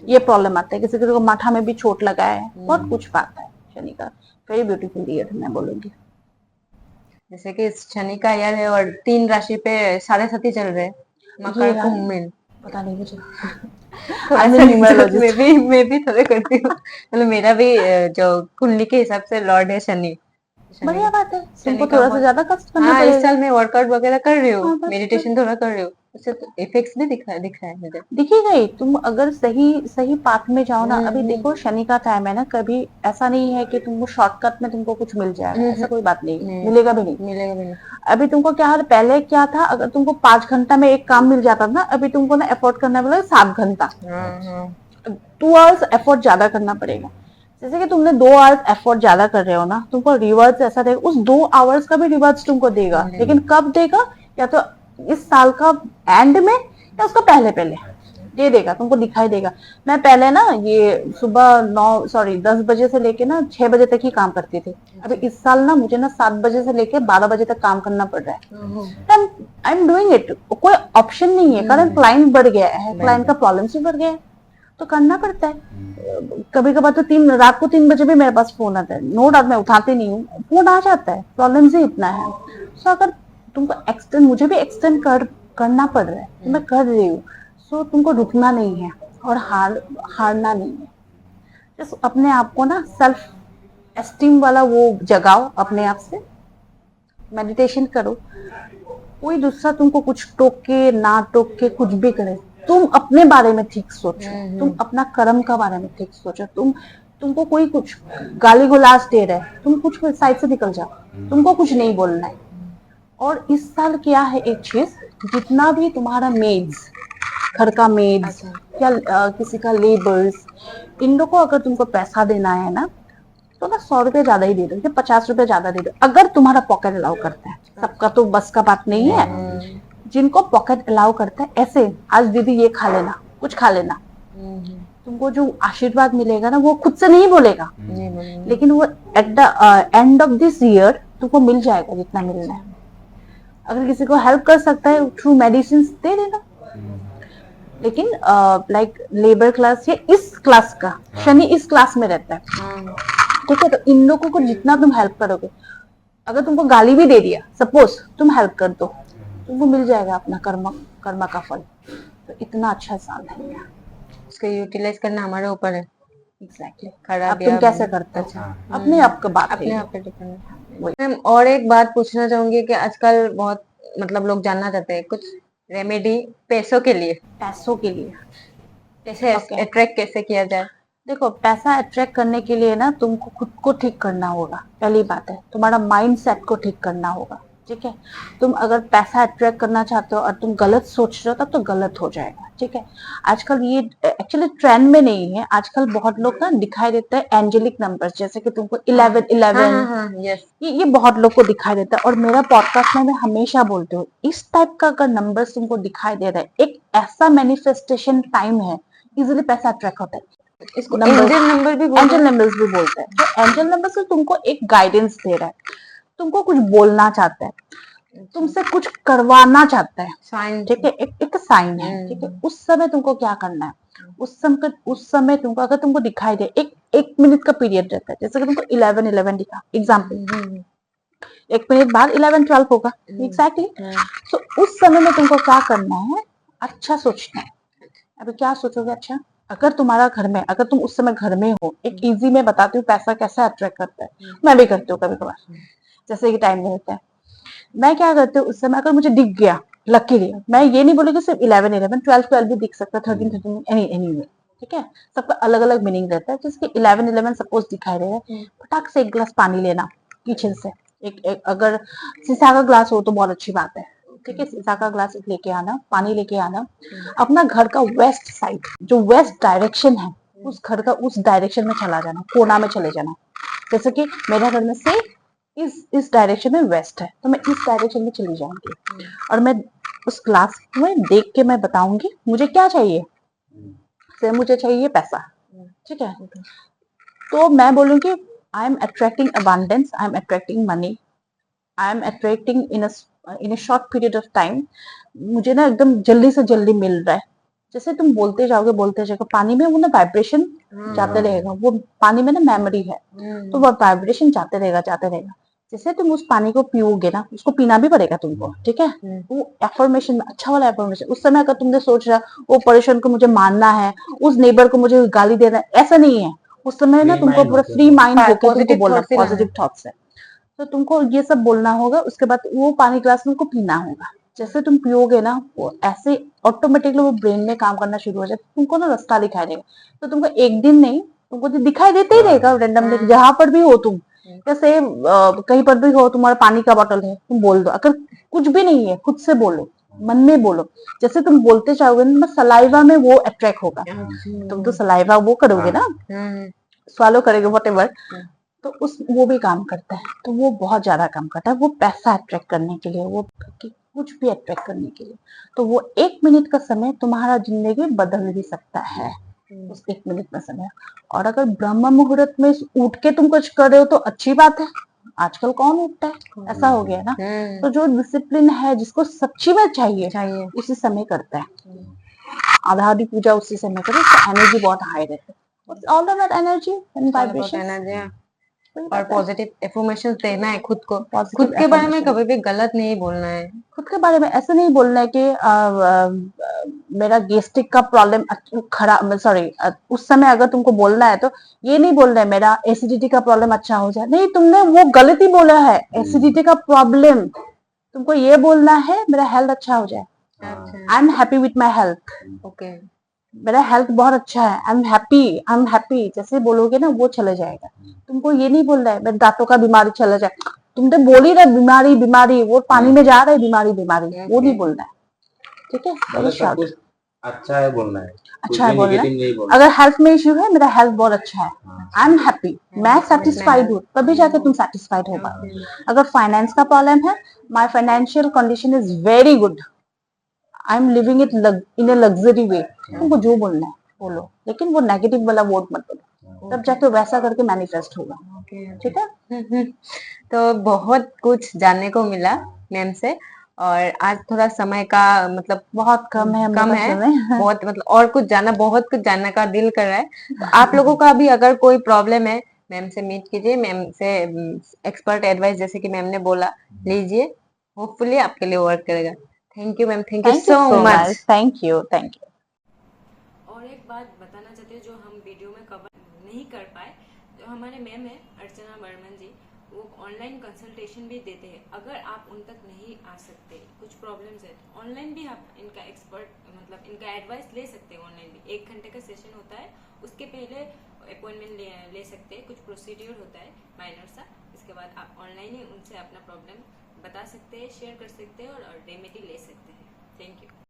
ये प्रॉब्लम आता है। किसी किसी को माथा में भी चोट लगा है, बहुत कुछ बात है शनि का। वेरी ब्यूटीफुल ईयर मैं बोलूंगी। जैसे कि शनि का ईयर है और 3 राशि पे 7.5 चल रहे हैं, मकर कुंभ मीन, पता नहीं मुझे। मैं भी थोड़े करती हूँ, मतलब मेरा भी जो कुंडली के हिसाब से लॉर्ड है शनि। बढ़िया बात है, तुमको थोड़ा सा ज्यादा कष्ट करना हाँ, पड़ेगा। इस साल मैं वर्कआउट वगैरह कर रही हूँ, हाँ, मेडिटेशन थोड़ा कर रही हूँ, उससे तो इफेक्ट्स भी दिख रहा है मुझे। दिखेगा ही, तुम अगर सही पाथ में जाओ ना। अभी देखो शनि का टाइम है ना, कभी ऐसा नहीं है कि तुमको शॉर्टकट में तुमको कुछ मिल जाएगा, ऐसा कोई बात नहीं, मिलेगा भी नहीं। अभी तुमको क्या है, पहले क्या था, अगर तुमको 5 घंटा में एक काम मिल जाता ना, अभी तुमको ना एफोर्ड करना पड़ेगा 7 घंटा, 2 आवर्स एफोर्ड ज्यादा करना पड़ेगा। जैसे कि तुमने 2 आवर्स एफोर्ट ज्यादा कर रहे हो ना, तुमको रिवर्स ऐसा देगा, उस 2 आवर्स का भी रिवर्स तुमको देगा, लेकिन कब देगा, या तो इस साल का एंड में या उसका पहले दे देगा, तुमको दिखाई देगा। मैं पहले ना ये सुबह 10 बजे से लेके ना 6 बजे तक ही काम करती थी। अभी इस साल ना मुझे ना 7 बजे से लेके 12 बजे तक काम करना पड़ रहा है। आई एम डूइंग इट, कोई ऑप्शन नहीं है, कारण क्लाइंट बढ़ गया है, क्लाइंट का प्रॉब्लम भी बढ़ गया है, तो करना पड़ता है। कभी कभार तो रात को 3 बजे भी मेरे पास फोन आता है, नो डाउट मैं उठाती नहीं हूँ, फोन आ जाता है, प्रॉब्लम ही इतना है। सो अगर तुमको एक्सटेंड, मुझे भी एक्सटेंड करना पड़ रहा है, तो मैं कर रही हूँ। सो तुमको रुकना नहीं है और हारना नहीं है। जस्ट अपने आप को ना सेल्फ एस्टीम वाला वो जगाओ अपने आप से, मेडिटेशन करो। कोई दूसरा तुमको कुछ टोक के ना टोक के कुछ भी करे, तुम अपने बारे में ठीक सोचो, तुम अपना कर्म का बारे में ठीक सोचो। तुमको कोई कुछ गाली गुलास दे रहा है, तुम कुछ साइड से निकल जाओ, तुमको कुछ नहीं बोलना है। और इस साल क्या है एक चीज, जितना भी तुम्हारा मेड्स, घर का मेड्स या किसी का लेबर्स, इन लोग को अगर तुमको पैसा देना है ना, तो ना 100 रुपए ज्यादा ही दे दो, 50 रुपए ज्यादा दे दो, अगर तुम्हारा पॉकेट अलाउ करता है। सबका तो बस का बात नहीं है। जिनको पॉकेट अलाउ करता है, ऐसे आज दीदी ये खा लेना, कुछ खा लेना, तुमको जो आशीर्वाद मिलेगा ना वो खुद से नहीं बोलेगा, नहीं बोलेंगे। लेकिन वो at the end of this year तुमको मिल जाएगा जितना मिलना है। अगर किसी को हेल्प कर सकता है थ्रू मेडिसिन दे देना। लेकिन लाइक लेबर क्लास या इस क्लास का शनि इस क्लास में रहता है, ठीक है। तो इन लोगों को जितना तुम हेल्प करोगे, अगर तुमको गाली भी दे दिया, सपोज तुम हेल्प कर दो, तुमको मिल जाएगा अपना कर्म का फल। तो इतना अच्छा साल है। उसको यूटिलाइज करना हमारे ऊपर है। एग्जैक्टली। खराब अब तुम कैसे करते हो, अपने आप का बात अपने है। आप पे डिपेंड है। मैम और एक बात पूछना चाहूंगी कि आजकल बहुत मतलब लोग जानना चाहते हैं कुछ रेमेडी पैसों के लिए, पैसों के लिए कैसे अट्रैक्ट कैसे किया जाए। देखो, पैसा अट्रैक्ट करने के लिए ना तुमको खुद को ठीक करना होगा। पहली बात है तुम्हारा माइंड सेट को ठीक करना होगा, ठीक है। तुम अगर पैसा अट्रैक्ट करना चाहते हो और तुम गलत सोच रहे हो तब तो गलत हो जाएगा, ठीक है। आजकल ये एक्चुअली ट्रेंड में नहीं है। आजकल बहुत लोग ना दिखाई देता है एंजेलिक नंबर्स, जैसे कि तुमको 11 यस ये बहुत लोग को दिखाई देता है। और मेरा पॉडकास्ट में मैं हमेशा बोलती हूँ, इस टाइप का अगर नंबर्स तुमको दिखाई दे रहा है, एक ऐसा मैनिफेस्टेशन टाइम है, इजिली पैसा अट्रैक्ट होता है। इसको एंजल नंबर भी एंजल नंबर्स भी बोलते हैं। तो एंजल नंबर से तुमको एक गाइडेंस दे रहा है, तुमको कुछ बोलना चाहता है, तुमसे कुछ करवाना चाहता है, साइन, ठीक है। एक साइन है, ठीक है। उस समय तुमको क्या करना है, उस समय तुमको अगर तुमको दिखाई दे, एक मिनट का पीरियड रहता है, जैसे कि तुमको 11 दिखा, एग्जाम्पल 1 मिनट बाद 11-12 होगा, एग्जैक्टली। तो उस समय में तुमको क्या करना है, अच्छा सोचना है। अभी क्या सोचोगे, अच्छा अगर तुम्हारा घर में, अगर तुम उस समय घर में हो, एक इजी में बताती हूँ पैसा कैसे अट्रैक्ट करता है। मैं भी करती हूँ कभी कभार, जैसे कि टाइम में होता है। मैं क्या करती हूँ उस समय, अगर मुझे दिख गया लकीली, मैं ये नहीं बोलूँगी सिर्फ 11 12 भी दिख सकता है, 13 एनी वे, ठीक है। सबका अलग अलग मीनिंग रहता है। जिसके 11 सपोज दिखाई दे रहा है, फटाक से एक गिलास पानी लेना किचन से, एक अगर शीशा का ग्लास हो तो बहुत अच्छी बात है, ठीक है। शीशा का ग्लास लेके आना, पानी लेके आना, अपना घर का वेस्ट साइड, जो वेस्ट डायरेक्शन है, उस घर का उस डायरेक्शन में चला जाना, कोना में चले जाना। जैसे कि मेरा घर में से इस डायरेक्शन में वेस्ट है, तो मैं इस डायरेक्शन में चली जाऊंगी और मैं उस ग्लास में देख के मैं बताऊंगी मुझे क्या चाहिए। से मुझे चाहिए पैसा, ठीक है। तो मैं बोलूंगी I am attracting abundance, I am attracting money, I am attracting in a short period of time. मुझे ना एकदम जल्दी से जल्दी मिल रहा है। जैसे तुम बोलते जाओगे, पानी में वो ना वाइब्रेशन जाते रहेगा, वो पानी में ना मेमोरी है, तो वो वाइब्रेशन जाते रहेगा। जैसे तुम उस पानी को पियोगे ना, उसको पीना भी पड़ेगा तुमको, ठीक है। वो एफर्मेशन में अच्छा वाला एफर्मेशन, उस समय अगर तुमने सोच रहा वो पर्सन को मुझे मानना है, उस नेबर को मुझे गाली देना है, ऐसा नहीं है। उस समय ना तुमको पूरा फ्री माइंड होकर तुमको बोलना, पॉजिटिव थॉट्स है। तो तुमको ये सब बोलना होगा। उसके बाद वो पानी ग्लास में को पीना होगा। जैसे तुम पियोगे ना, वो ऐसे ऑटोमेटिकली वो ब्रेन में काम करना शुरू हो जाए, तुमको ना रास्ता दिखाई देगा। तो तुमको एक दिन नहीं, तुमको तो दिखाई देते ही रहेगा रेंडमली, जहां पर भी हो तुम। जैसे कहीं पर भी हो, तुम्हारा पानी का बोतल है, तुम बोल दो। अगर कुछ भी नहीं है, खुद से बोलो, मन में बोलो। जैसे तुम बोलते जाओगे ना, सलाइवा में वो अट्रैक्ट होगा। तुम तो सलाइवा वो करोगे ना, स्वालो करेंगे वॉट, तो उस वो भी काम करता है। तो वो बहुत ज्यादा काम करता है, वो पैसा अट्रैक्ट करने के लिए, वो कुछ भी अट्रैक्ट करने के लिए। तो वो 1 मिनट का समय तुम्हारा जिंदगी बदल भी सकता है, उस 1 मिनट का समय। और अगर ब्रह्म मुहूर्त में उठ के तुम कुछ कर रहे हो तो अच्छी बात है। आजकल कौन उठता है, ऐसा हो गया ना। तो जो डिसिप्लिन है, जिसको सच्ची में चाहिए उसी समय करता है। आधारी पूजा उसी समय करो, उसका एनर्जी बहुत हाई रहता है। All about energy and vibration. और पॉजिटिव एफर्मेशंस देना है खुद को। खुद के बारे में कभी भी गलत नहीं बोलना है। खुद के बारे में ऐसे नहीं बोलना है कि मेरा गैस्ट्रिक का प्रॉब्लम खराब, सॉरी, उस समय अगर तुमको बोलना है तो ये नहीं बोलना है मेरा एसिडिटी का प्रॉब्लम अच्छा हो जाए। नहीं, तुमने वो गलती बोला है। एसिडिटी का प्रॉब्लम तुमको ये बोलना है मेरा हेल्थ अच्छा हो जाए। I am happy with my health, okay, मेरा हेल्थ बहुत अच्छा है, आई एम हैप्पी। जैसे बोलोगे ना वो चले जाएगा। तुमको ये नहीं बोलना है मेरे दांतों का बीमारी चला जाए। तुमने बोली ना बीमारी, वो पानी में जा रहा है बीमारी, वो नहीं बोलना है, ठीक है। मतलब अच्छा है बोलना है, कुछ अच्छा है भी बोलना है। नेगेटिव नहीं बोलना। अगर हेल्थ में इश्यू है, मेरा हेल्थ बहुत अच्छा है, हाँ, आई एम हैप्पी, मैं सेटिस्फाइड हूँ, तभी जाके तुम सेटिस्फाइड होगा। अगर फाइनेंस का प्रॉब्लम है, my financial condition is very good, I am living it in a luxury way. तुमको जो बोलना है बोलो, लेकिन वो नेगेटिव वाला वर्ड मत बोलो, तब जाके वैसा करके मैनिफेस्ट होगा। ठीक है। तो बहुत कुछ जानने को मिला मैम से, और आज थोड़ा समय का मतलब बहुत कम है, कम मेरे है, पास समय। बहुत मतलब और कुछ जानना, बहुत कुछ जानने का दिल कर रहा है। तो आप लोगों का भी अगर कोई प्रॉब्लम है, मैम से मीट कीजिए, मैम से एक्सपर्ट एडवाइस जैसे कि मैम ने बोला लीजिए, होपफुली आपके लिए वर्क करेगा। Thank you ma'am, thank you thank you so so much. Much, thank you, thank you. और एक बात बताना चाहते हैं जो हम वीडियो में कवर नहीं कर पाए, जो हमारे मैम है अर्चना बर्मन जी, वो ऑनलाइन कंसल्टेशन भी देते हैं। अगर आप उन तक नहीं आ सकते, कुछ प्रॉब्लम्स है, तो ऑनलाइन भी आप इनका एक्सपर्ट मतलब इनका एडवाइस ले सकते हैं। ऑनलाइन भी 1 घंटे का सेशन होता है, उसके पहले अपॉइंटमेंट ले सकते हैं, कुछ प्रोसीड्यूर होता है माइनर सा, इसके बाद आप ऑनलाइन ही उनसे अपना प्रॉब्लम बता सकते हैं, शेयर कर सकते हैं और रेमेडी ले सकते हैं। Thank you.